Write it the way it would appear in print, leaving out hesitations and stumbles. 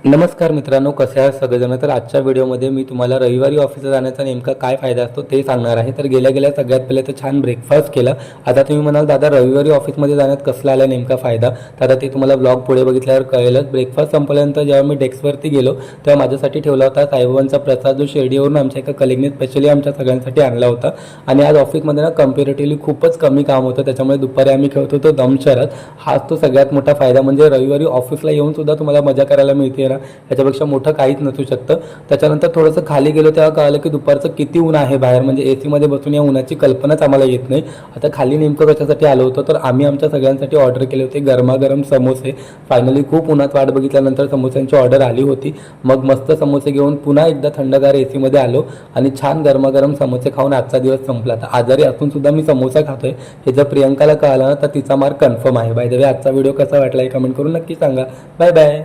नमस्कार मित्रांनो, कसे आहात सगळेजण. तर आजच्या व्हिडिओमध्ये मी तुम्हाला रविवारी ऑफिसला जाण्याचा नेमका काय फायदा असतो ते सांगणार आहे. तर गेल्या सगळ्यात पहिले तर छान ब्रेकफास्ट केला. आता तुम्ही म्हणाल दादा रविवारी ऑफिसमध्ये जाण्यात कसला आला नेमका फायदा, तर आता ते तुम्हाला ब्लॉग पुढे बघितल्यावर कळेलच. ब्रेकफास्ट संपल्यानंतर जेव्हा मी डेस्कवरती गेलो तेव्हा माझ्यासाठी ठेवला होता साईबाबांचा प्रसाद, जो शिर्डीवरून आमच्या एका कलिगने स्पेशली आमच्या सगळ्यांसाठी आणला होता. आणि आज ऑफिसमध्ये ना कम्पॅरेटिव्हली खूपच कमी काम होतं, त्याच्यामुळे दुपारी आम्ही खेळत होतो दमशरात. हाच तो सगळ्यात मोठा फायदा, म्हणजे रविवारी ऑफिसला येऊन सुद्धा तुम्हाला मजा करायला मिळते ना, याच्यापेक्षा मोठं काहीच नसू शकतं. त्याच्यानंतर थोडंसं खाली गेलो तेव्हा कळलं की दुपारचं किती ऊन आहे बाहेर, म्हणजे एसीमध्ये बसून या उन्हाची कल्पनाच आम्हाला येत नाही. आता खाली नेमकं कशासाठी आलो होतो, तर आम्ही आमच्या सगळ्यांसाठी ऑर्डर केले होते गरमागरम समोसे. फायनली खूप उन्हात वाट बघितल्यानंतर समोस्यांची ऑर्डर आली होती. मग मस्त समोसे घेऊन पुन्हा एकदा थंडगार एसीमध्ये आलो आणि छान गरमागरम समोसे खाऊन आजचा दिवस संपला. आता आजारी असून सुद्धा मी समोसा खातोय हे जर प्रियंकाला कळालं ना तर तिचा मार्क कन्फर्म आहे. बाय द वे, आजचा व्हिडिओ कसा वाटला हे कमेंट करून नक्की सांगा. Bye bye.